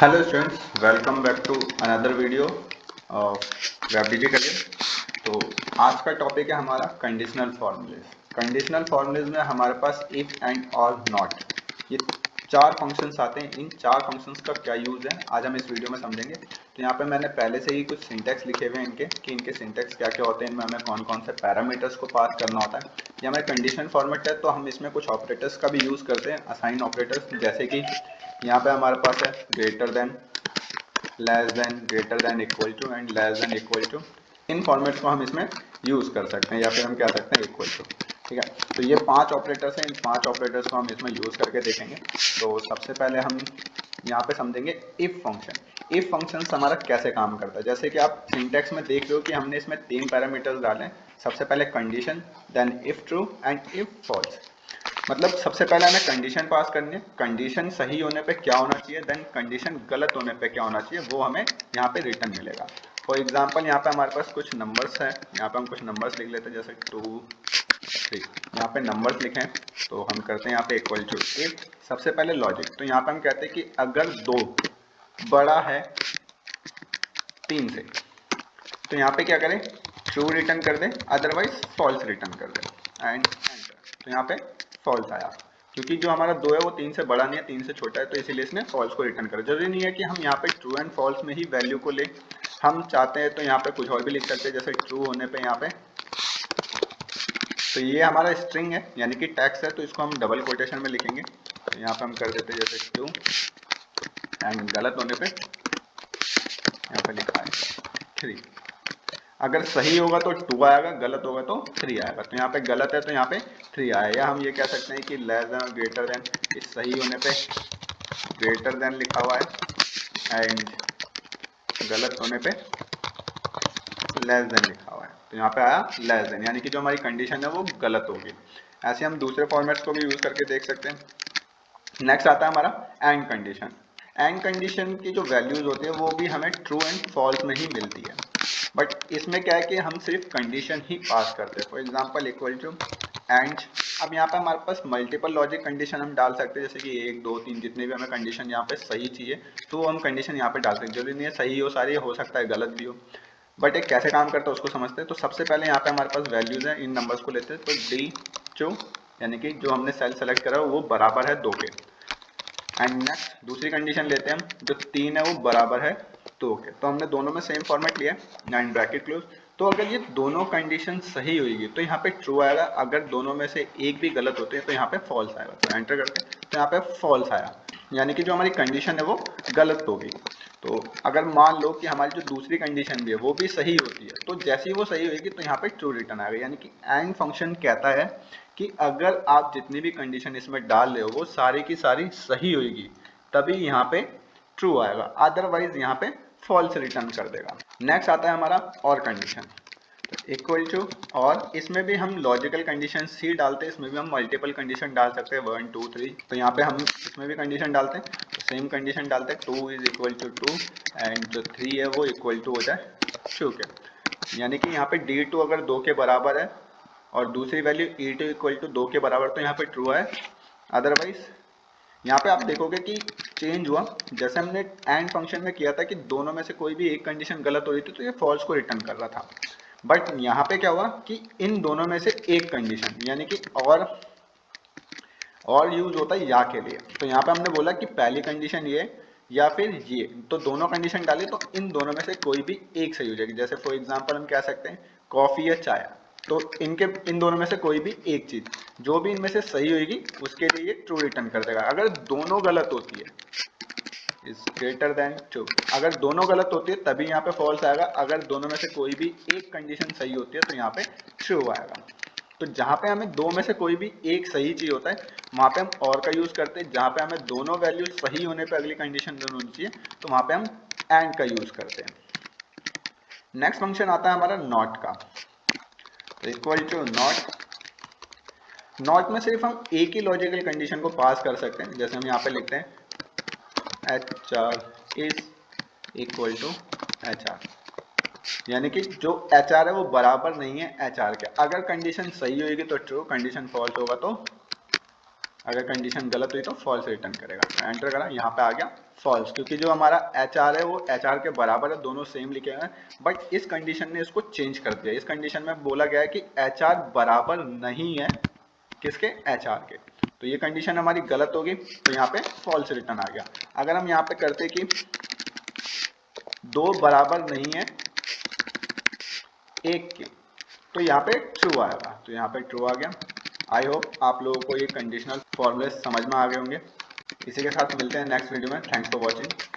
Hello students, welcome back to another video of WebDG Career। तो आज का topic है हमारा कंडीशनल फॉर्मूलेज। कंडीशनल फॉर्मूलेज में हमारे पास इफ एंड और नॉट, ये चार फंक्शंस आते हैं। इन चार फंक्शंस का क्या यूज है आज हम इस वीडियो में समझेंगे। तो यहाँ पे मैंने पहले से ही कुछ सिंटैक्स लिखे हुए हैं इनके कि इनके सिंटैक्स क्या क्या होते हैं, इनमें हमें कौन कौन से पैरामीटर्स को पास करना होता है। ये हमारे कंडीशनल फॉर्मेट है तो हम इसमें कुछ ऑपरेटर्स का भी यूज करते हैं, असाइन ऑपरेटर्स, जैसे कि यहाँ पे हमारे पास है greater than, less than, greater than, equal to and less than equal to. इन फॉर्मेट्स को हम इसमें यूज कर सकते हैं या फिर हम क्या सकते हैं इक्वल टू। ठीक है, तो ये पांच ऑपरेटर्स हैं। इन पांच ऑपरेटर्स को हम इसमें यूज करके देखेंगे। तो सबसे पहले हम यहाँ पे समझेंगे इफ फंक्शन। इफ फंक्शन हमारा कैसे काम करता है, जैसे कि आप सिंटेक्स में देख रहे हो कि हमने इसमें तीन पैरामीटर्स डाले हैं। सबसे पहले condition, then if true and if false. मतलब सबसे पहले हमें कंडीशन पास करनी है, कंडीशन सही होने पे क्या होना चाहिए, देन कंडीशन गलत होने पे क्या होना चाहिए, वो हमें यहाँ पे रिटर्न मिलेगा। फॉर एग्जांपल यहाँ पे हमारे पास कुछ नंबर्स है, यहाँ पे हम कुछ नंबर्स लिख लेते हैं, जैसे 2 3। यहाँ पे नंबर्स लिखे हैं तो हम करते हैं यहाँ पे इक्वल टू इफ। सबसे पहले लॉजिक, तो यहाँ पे हम कहते हैं कि अगर 2 बड़ा है 3 से, तो यहाँ पे क्या करें, ट्रू रिटर्न कर दे, अदरवाइज फॉल्स रिटर्न कर दे एंड एंटर। तो यहाँ पे फॉल्स आया क्योंकि जो हमारा 2 है वो 3 से बड़ा नहीं है, 3 से छोटा है, तो इसीलिए इसने फॉल्स को रिटर्न करा। जरूरी नहीं है कि हम यहाँ पे ट्रू एंड फॉल्स में ही वैल्यू को ले, हम चाहते हैं तो यहाँ पे कुछ और भी लिख सकते हैं, जैसे ट्रू होने पे यहाँ पे, तो ये हमारा स्ट्रिंग है यानी कि टेक्स्ट है, तो इसको हम डबल कोटेशन में लिखेंगे। तो यहाँ पे हम कर देते हैं जैसे 2 एंड गलत होने पे यहाँ पे लिखा है 3। अगर सही होगा तो 2 आएगा, गलत होगा तो 3 आएगा। तो यहाँ पे गलत है तो यहाँ पे 3 आया। या हम ये कह सकते हैं कि लेस देन और ग्रेटर देन, इस सही होने पे ग्रेटर देन लिखा हुआ है एंड गलत होने पे लेस देन लिखा हुआ है, तो यहाँ पे आया लेस देन, यानी कि जो हमारी कंडीशन है वो गलत होगी। ऐसे हम दूसरे फॉर्मेट्स को भी यूज करके देख सकते हैं। नेक्स्ट आता है हमारा एंड कंडीशन। एंड कंडीशन की जो वैल्यूज होती है वो भी हमें ट्रू एंड फॉल्स में ही मिलती है, बट इसमें क्या है कि हम सिर्फ कंडीशन ही पास करते हैं। For example equal to and, अब यहाँ पे हमारे पास मल्टीपल लॉजिक कंडीशन हम डाल सकते हैं, जैसे कि 1 2 3 जितने भी हमें कंडीशन यहाँ पे सही चाहिए तो हम कंडीशन यहाँ पे डाल सकते हैं। जरूरी नहीं है सही हो सारी, हो सकता है गलत भी हो, बट एक कैसे काम करता है उसको समझते हैं। तो सबसे पहले यहाँ पे हमारे पास वैल्यूज है, इन नंबर्स को लेते हैं। तो डी जो यानी कि जो हमने सेल सेलेक्ट करा वो बराबर है 2 के, एंड नेक्स्ट दूसरी कंडीशन लेते हैं हम, जो 3 है वो बराबर है 2 के। तो हमने दोनों में सेम फॉर्मेट लिया एंड ब्रैकेट क्लोज। तो अगर ये दोनों कंडीशन सही होगी तो यहाँ पे ट्रू आएगा, अगर दोनों में से एक भी गलत होते हैं तो यहाँ पे फॉल्स आएगा। तो एंटर करते हैं तो यहाँ पे फॉल्स आया, यानी कि जो हमारी कंडीशन है वो गलत होगी। तो अगर मान लो कि हमारी जो दूसरी कंडीशन भी है वो भी सही होती है, तो जैसे ही वो सही होगी तो यहाँ पे ट्रू रिटर्न आएगा। यानी कि एंड फंक्शन कहता है कि अगर आप जितनी भी कंडीशन इसमें डाल रहे हो वो सारी की सारी सही होगी तभी यहाँ पे ट्रू आएगा, अदरवाइज यहाँ पे फॉल्स रिटर्न कर देगा। नेक्स्ट आता है हमारा और कंडीशन, इक्वल टू और, इसमें भी हम लॉजिकल कंडीशन ही डालते हैं, इसमें भी हम मल्टीपल कंडीशन डाल सकते हैं 1 2 3। तो यहाँ पे हम इसमें भी कंडीशन डालते हैं, तो सेम कंडीशन डालते हैं 2 इज इक्वल टू 2 एंड जो 3 है वो इक्वल टू हो जाए 2 के। यानी कि यहाँ पे D2 अगर 2 के बराबर है और दूसरी वैल्यू E2 इक्वल टू 2 के बराबर, तो यहाँ पे ट्रू है, अदरवाइज यहाँ पे आप देखोगे कि चेंज हुआ। जैसे हमने एंड फंक्शन में किया था कि दोनों में से कोई भी एक कंडीशन गलत हो रही थी तो ये फॉल्स को रिटर्न कर रहा था, बट यहाँ पे क्या हुआ कि इन दोनों में से एक कंडीशन, यानी कि और यूज होता है या के लिए। तो यहाँ पे हमने बोला कि पहली कंडीशन ये या फिर ये, तो दोनों कंडीशन डाली तो इन दोनों में से कोई भी एक सही हो जाएगी। जैसे फॉर एग्जांपल हम कह सकते हैं कॉफी या चाय, तो इन दोनों में से कोई भी एक चीज जो भी इनमें से सही होगी उसके लिए ये ट्रू रिटर्न कर देगा। अगर दोनों गलत होती है इज ग्रेटर देन ट्रू, अगर दोनों गलत होती है तभी यहाँ पे फॉल्स आएगा, अगर दोनों में से कोई भी एक कंडीशन सही होती है तो यहाँ पे ट्रू आएगा। तो जहाँ पे हमें दो में से कोई भी एक सही चीज होता है वहां पे हम और का यूज करते हैं, जहाँ पे हमें दोनों वैल्यू सही होने पे अगली कंडीशन दोनों होनी चाहिए तो वहां पे हम एंड का यूज करते हैं। नेक्स्ट फंक्शन आता है हमारा नॉट का, तो इक्वल टू नॉट। नॉट में सिर्फ हम एक ही लॉजिकल कंडीशन को पास कर सकते हैं, जैसे हम यहाँ पे लिखते हैं HR is equal to HR, यानी कि जो HR है वो बराबर नहीं है HR के। अगर कंडीशन सही होगी तो ट्रू, कंडीशन फॉल्स होगा तो अगर कंडीशन गलत हुई तो फॉल्स रिटर्न करेगा। एंटर करा, यहाँ पे आ गया फॉल्स, क्योंकि जो हमारा HR है वो HR के बराबर है, दोनों सेम लिखे हुए हैं। बट इस कंडीशन ने इसको चेंज कर दिया। इस कंडीशन में बोला गया है कि HR बराबर नहीं है किसके, HR के। तो ये कंडीशन हमारी गलत होगी, तो यहाँ पे फॉल्स रिटर्न आ गया। अगर हम यहाँ पे करते कि 2 बराबर नहीं है 1 के, तो यहाँ पे ट्रू आएगा, तो यहाँ पे ट्रू आ गया। आई होप आप लोगों को ये कंडीशनल फॉर्मूले समझ में आ गए होंगे। इसी के साथ मिलते हैं नेक्स्ट वीडियो में। Thanks for watching.